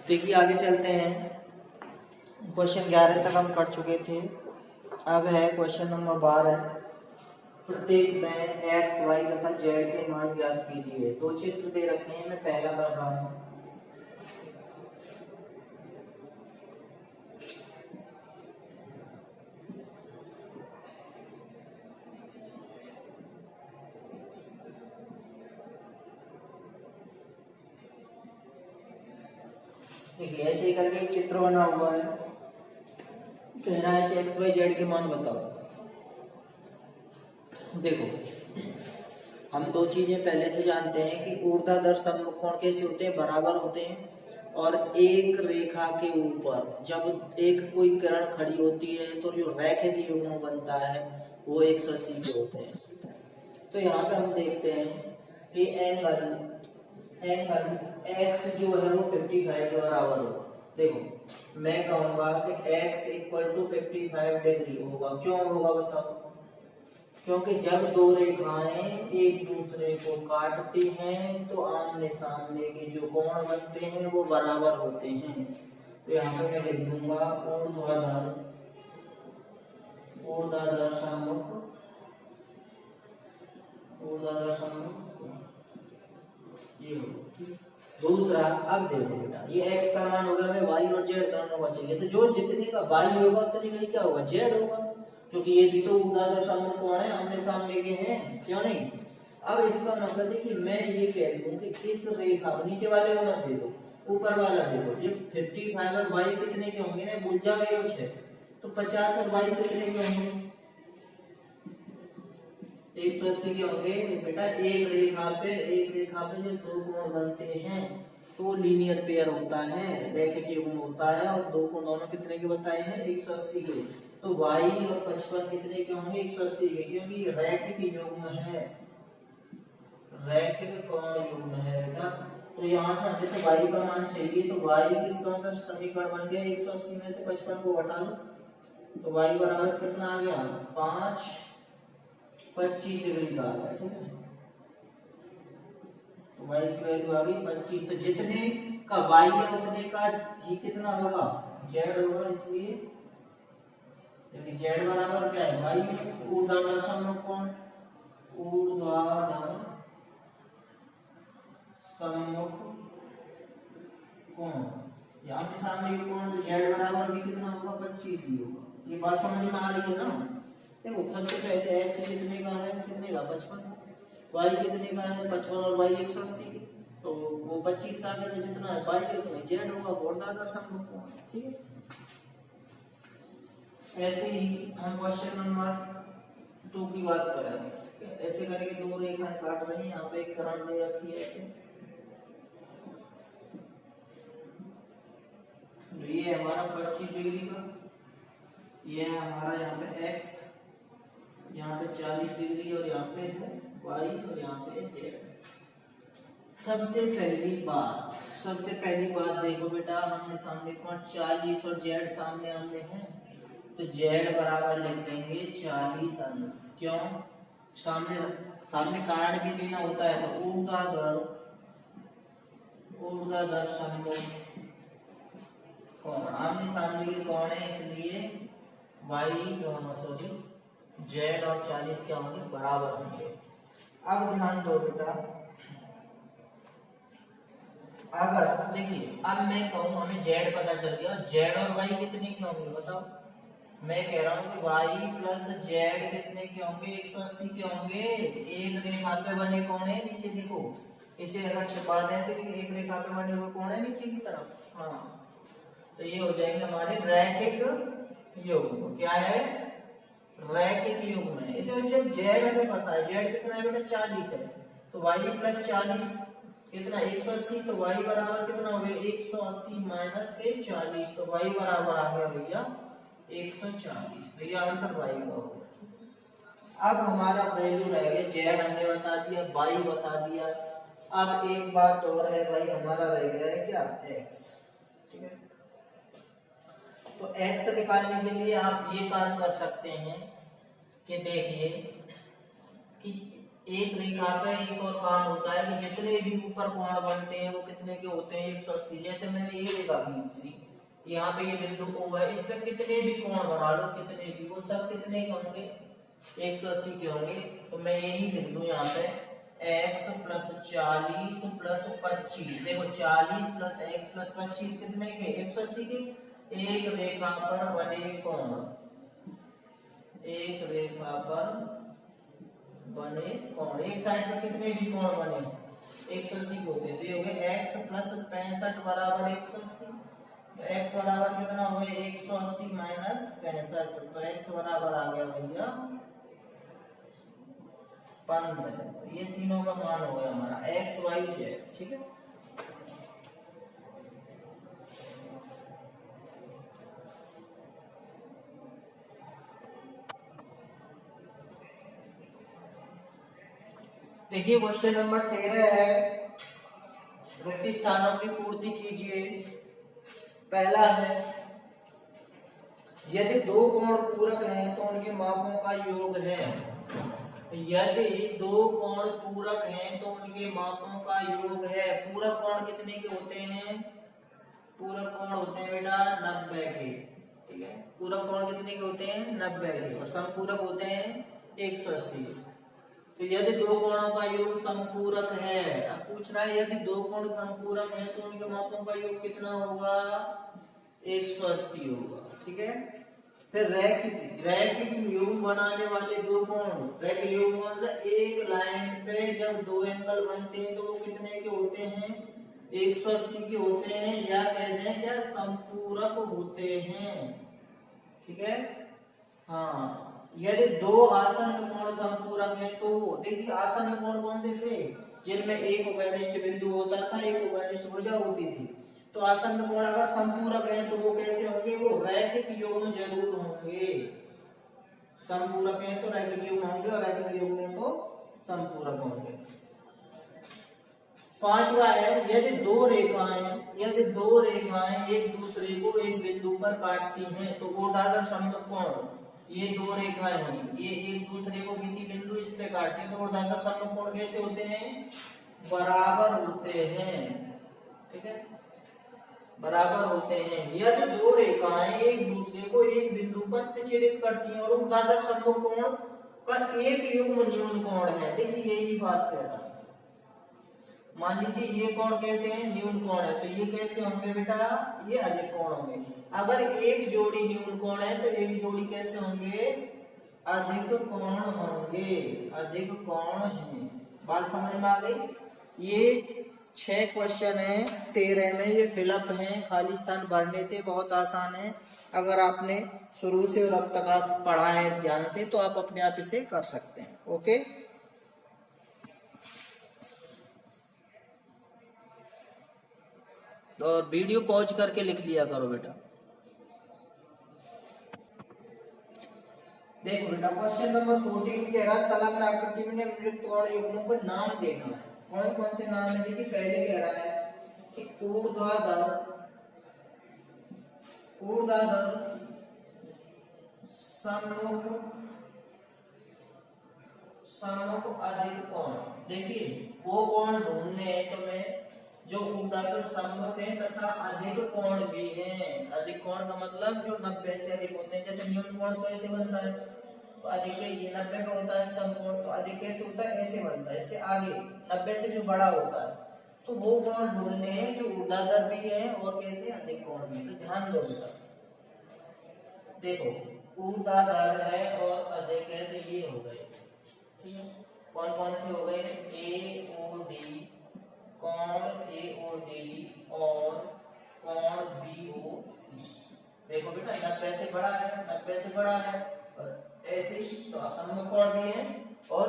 देखिए आगे चलते हैं। क्वेश्चन 11 तक हम कर चुके थे। अब है क्वेश्चन नंबर 12। प्रत्येक में एक्स वाई तथा जेड के मान ज्ञात कीजिए। दो चित्र दे रखे हैं, मैं पहला कर रहा हूँ। देखिए ऐसे करके एक चित्र बना हुआ है, कह रहा है कि एक्स वाई जेड के मान बताओ। देखो हम दो चीजें पहले से जानते हैं कि ऊर्ध्वाधर सम्मुख कोण कैसे होते हैं, बराबर होते हैं। और एक रेखा के ऊपर जब एक कोई किरण खड़ी होती है तो जो रैखिक युग्म बनता है वो 180 के होते हैं। तो यहाँ पे हम देखते हैं कि एंगल एक्स जो है वो 55 के बराबर होगा। देखो मैं कहूंगा कि x इक्वल टू 55 डिग्री होगा। क्यों होगा बताओ? क्योंकि जब दो रेखाएं एक दूसरे को काटती हैं तो आमने सामने के जो कोण बनते हैं वो बराबर होते हैं। तो यहाँ पे मैं लिख दूंगा ऊर्ध्वाधर सम्मुख ये हो। दूसरा अब देखो बेटा, ये x का मान होगा, हमें y और z दोनों का चाहिए। तो जो जितने का y होगा उतने का क्या होगा, z होगा, क्योंकि ये भी तो ऊर्ध्वाधर सम्मुख कोण है, आमने सामने के हैं, क्यों नहीं। अब इसका मतलब है कि मैं ये कह दूं कि इस रेखा नीचे वाले को मत देखो, ऊपर वाला देखो। ये 55 और y कितने के होंगे ना, भूल जाओगे कुछ है तो 50 और y कितने के होंगे, 180 के होंगे बेटा। एक रेखा पे जब दो कोण बनते हैं तो लीनियर पेयर होता है, रैखिक युग्म होता है। और दो कोण दोनों कितने के बताए हैं, 180 के। तो y और 55 कितने के होंगे, 180 के, क्योंकि रैखिक युग्म है, रैखिक कोण युग्म है बेटा। तो यहाँ से हमें से y का मान चाहिए, तो y किसका मतलब समीकरण बन गया 180 में से 55 को हटा दो तो y बराबर कितना आ गया, 25 डिग्री का आ गया। ठीक है, तो y की वैल्यू आ गई 25। तो जितने का y है उतने का g कितना होगा, z होगा। इसलिए क्योंकि z बराबर क्या है, y ऊर्ध्वाधर सम्मुख कोण, ऊर्ध्वाधर सम्मुख कोण, यहाँ पे सामने ये कोण, तो z बराबर भी कितना होगा, 25 ही होगा। ये बात समझ में आ रही है ना। देखो सबसे पहले x कितने का है, कितने का, 55, y कितने का है, 55 और y 180, तो वो 25 आ गया। तो जितना है y के उतना z होगा, ऊर्ध्वाधर सम्मुख कोण। ठीक है, ऐसे ही हम क्वेश्चन नंबर 2 की बात करेंगे। ठीक है, ऐसे करके दो रेखाएं काट रही हैं, यहाँ पे एक किरण दे रखी है ऐसे। तो ये हमारा 25 डिग्री का, ये है हमारा यहाँ पे x, यहाँ पे 40 डिग्री, और यहाँ पे है y, और यहाँ पे z। सबसे पहली बात देखो बेटा, हमने सामने कौन 40 और z सामने आमने हैं, तो z बराबर लिख देंगे 40 अंश। क्यों, सामने कारण भी देना होता है। तो ऊर्ध्वाधर सम्मुख कोण, आमने सामने के कोण है, इसलिए z और 40 क्या होंगे, बराबर होंगे। अब ध्यान दो बेटा, अगर देखिए अब मैं कहूँ हमें z पता चल गया, z और y कितने के होंगे बताओ। मैं कह रहा हूँ कि y प्लस z कितने के होंगे, 180 के होंगे। एक रेखा पे बने कोण है, नीचे देखो, इसे अगर छिपा दें तो एक रेखा पे बने हुए कोण है नीचे की तरफ। हाँ, तो ये हो जाएंगे हमारे रैखिक युग्म। क्या है, रैखिक युग्म है। इसे जब z हमें पता है, z कितना है बेटा, 40 है, तो y प्लस 40 कितना, 180, तो y बराबर कितना हो गया, 180 माइनस के 40, तो y बराबर आ गया भैया 140। तो ये आंसर y का होगा। अब हमारा वैल्यू रह गया, z हमने बता दिया, y बता दिया। अब एक बात और है भाई, हमारा रह गया है क्या, x। ठीक है, तो x निकालने के लिए आप ये काम कर सकते हैं कि देखिए कि एक रेखा पे एक और काम होता है कि जितने भी ऊपर कोण बनते हैं वो कितने के होते हैं 180। जैसे मैंने ये रेखा खींच ली, यहाँ पे ये बिंदु O है, इस पे कितने भी कोण बना लो, कितने भी, वो सब कितने के होंगे 180 के होंगे। तो मैं यही बिंदु यहाँ पे x प्लस 40 प्लस 25, देखो 40 प्लस x प्लस 25 कितने के 180 के। एक रेखा पर बने कोण, एक रेखा पर बने कोण, एक साइड पर कितने भी कोण बने 180 के होते हैं। तो ये हो गए x प्लस 65 बराबर 180। तो x बराबर कितना हो गया 180 माइनस 65, तो x बराबर आ गया भैया 15। तो ये तीनों का मान हो गया हमारा x y z, ठीक है। देखिए क्वेश्चन नंबर 13 है, रिक्त स्थानों की पूर्ति कीजिए। पहला है, यदि दो कोण पूरक हैं तो उनके मापों का योग है। यदि दो कोण पूरक हैं तो उनके मापों का योग है। पूरक कोण कितने के होते हैं, पूरक कोण होते हैं बेटा 90 के, ठीक है। पूरक कोण कितने के होते हैं 90 के, और समपूरक होते हैं 180। तो यदि दो कोणों का योग समपूरक है, अब पूछना है यदि दो कोण समपूरक हैं तो उनके मापों का योग कितना होगा 180 होगा, ठीक है। फिर रैखिक युग्म बनाने वाले दो कोण, रैखिक युग्म मतलब एक लाइन पे जब दो एंगल बनते हैं तो वो कितने के होते हैं 180 के होते हैं, या कहते हैं क्या समपूरक होते हैं, ठीक है। हाँ, यदि दो आसन्न कोण समपूरक हैं तो देखिए आसन्न कोण कौन से थे, जिनमें एक उभयनिष्ठ बिंदु होता था, एक उभयनिष्ठ भुजा होती थी। तो आसन्न कोण अगर समपूरक हैं तो वो कैसे होंगे, वो रैखिक युग्म जरूर होंगे। समपूरक हैं तो रैखिक युग्म होंगे, और रैखिक युग्म में तो समपूरक होंगे। पांचवा है, यदि दो रेखाएं एक दूसरे को एक बिंदु पर काटती हैं तो ऊर्ध्वाधर समकोण कोण, ये दो रेखाएं हुई, ये एक दूसरे को किसी बिंदु इस पे काटती हैं तो ऊर्ध्वाधर समकोण कैसे होते हैं, बराबर होते हैं, ठीक है, बराबर होते हैं। यदि दो रेखाएं एक दूसरे को एक बिंदु पर प्रतिच्छेदित करती हैं और ऊर्ध्वाधर समकोण का एक युग्म न्यून कोण है, देखिए यही बात कह रहा है। मान लीजिए ये कोण कैसे है, न्यून कोण है, तो ये कैसे होंगे बेटा, ये अधिक कोण होंगे। अगर एक जोड़ी न्यून कोण है तो एक जोड़ी कैसे होंगे, अधिक कोण होंगे, अधिक कोण है। बात समझ में आ गई। ये 6 क्वेश्चन है 13 में, ये फिलअप हैं, खाली स्थान भरने थे, बहुत आसान है। अगर आपने शुरू से और अब तक पढ़ा है ध्यान से तो आप अपने आप इसे कर सकते हैं। ओके, और वीडियो पॉज करके लिख लिया करो बेटा। देखो बेटा क्वेश्चन नंबर 14 कह रहा संलग्न आकृति में निम्नलिखित कोण युग्मों को नाम देना है। कौन कौन से नाम है, देखिए पहले कह रहा है कि ऊर्ध्वाधर सम्मुख अधिक कोण। देखिए वो कोण ढूंढने हैं तो मैं जो ऊर्ध्वाधर सम्मुख है तथा अधिक कोण भी है। अधिक कोण का मतलब जो 90 से अधिक होते हैं, जैसे न्यून कोण तो ऐसे बनता है, तो अधिक ये 90 का होता है समकोण, तो अधिक कैसे होता है, ऐसे बनता है, इससे आगे 90 से जो बड़ा होता है, तो वो कोण ढूंढने हैं जो ऊर्ध्वाधर भी है और कैसे अधिक कोण भी। तो ध्यान दो बेटा, देखो ऊर्ध्वाधर है और अधिक है, तो ये हो गए, ठीक है। कौन कौन से हो गए, AOD, कोण AOD और कोण BOC। देखो बेटा 90 से बड़ा है, 90 से बड़ा है, और ऐसे ही तो असम्मुख कोण भी है और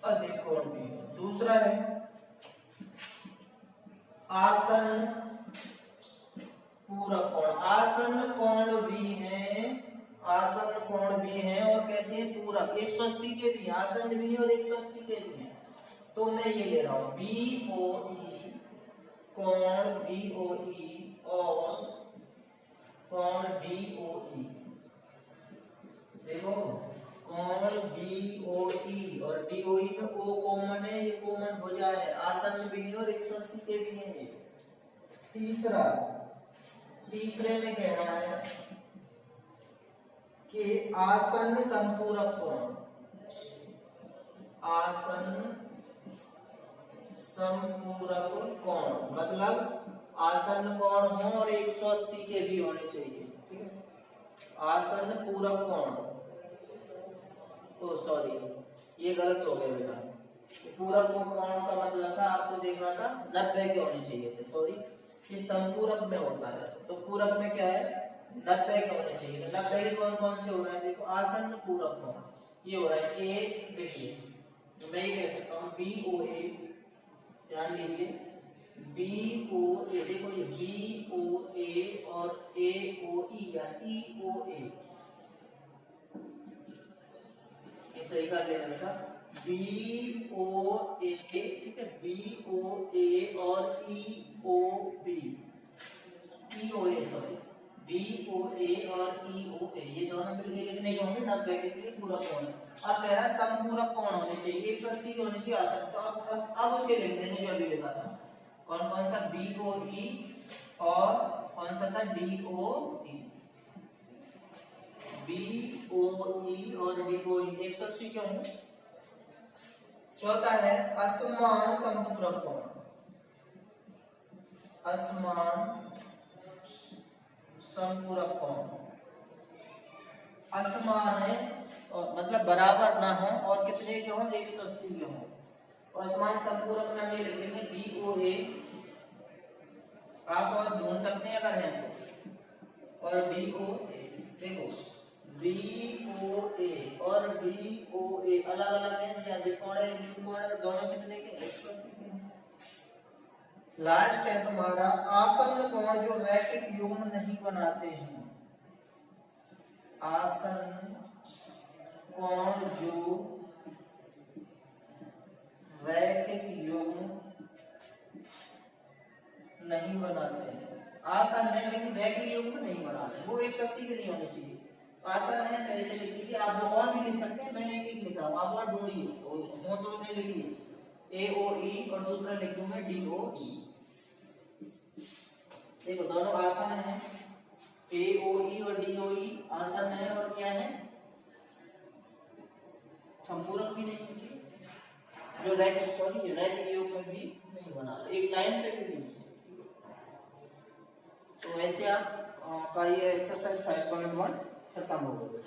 अधिक कोण भी है। दूसरा है आसन्न पूरक कोण। आसन्न कोण भी है, आसन्न कोण भी है और कैसे पूरक 180 के भी, आसन्न भी है और 180 के भी है। तो मैं ये ले रहा हूं BOE, कोण BOE और कोण DOE। देखो और BOE, और DOE में O कॉमन है, ये कॉमन भुजा है, आसन्न भी है और 180 के भी है। तीसरे में कह रहा है कि आसन्न संपूरक कोण, आसन्न संपूरक कोण मतलब आसन्न कोण हो और 180 के भी होने चाहिए, ठीक है। आसन्न पूरक कोण, ओ सॉरी ये गलत हो गया बेटा, पूरक कोण का मतलब था आपको देखना था 90 के होने चाहिए थे, सॉरी ये संपूरक में होता है, तो पूरक में क्या है 90 के होने चाहिए। तो 90 के कौन कौन से हो रहे हैं, देखो आसन्न पूरक कोण ये हो रहा है ए, देखिए मैं ये कह सकता हूँ BOA, ध्यान दीजिए BOA, देखो ये BOA और AOE या EOA, ये सही कर लेना बेटा, BOA, ठीक है, BOA और EOB, EOA सॉरी, BOA और EOA ये दोनों मिलके कितने के होंगे 90 के, इसलिए पूरक कोण। अब कह रहा है संपूरक कोण होने चाहिए, 180 के होने चाहिए आसन्न, तो अब उसे लिख देंगे जो अभी लिखा था, कौन कौन सा BOE और कौन सा था DOE, BOE और DOE 180 के होंगे। चौथा है असमान संपूरक कोण, असमान संपूरक कोण, असमान है और मतलब बराबर ना हो और कितने के हो 180 के हो, और असमान संपूरक में हम ये लिख देंगे BOA, आप और ढूंढ सकते हैं अगर है तो, और DOA, देखो BOA और DOA अलग अलग हैं या त्रिकोण है, त्रिकोण है, दोनों कितने के 180 के। लास्ट है तुम्हारा आसन्न कोण जो रैखिक युग्म नहीं बनाते हैं, आसन्न कोण जो रैखिक युग्म नहीं बनाते हैं, आसन्न है लेकिन रैखिक युग्म नहीं बनाते, वो 180 के नहीं होने चाहिए। आसन्न है तो ऐसे लिख लीजिए, आप दो और भी लिख सकते हैं, मैं एक एक लिख रहा हूँ, आप और ढूंढिए, हो तो नहीं लिखिए AOE और दूसरा लिख दूंगा DOE, देखो दोनों आसन्न है, AOE और DOE आसन्न है और क्या है संपूरक भी नहीं है, जो रैखिक सॉरी रैखिक युग्म में भी नहीं बना, एक लाइन पे भी नहीं। तो ऐसे आप का ये एक्सरसाइज 5.1 खत्म हो गया।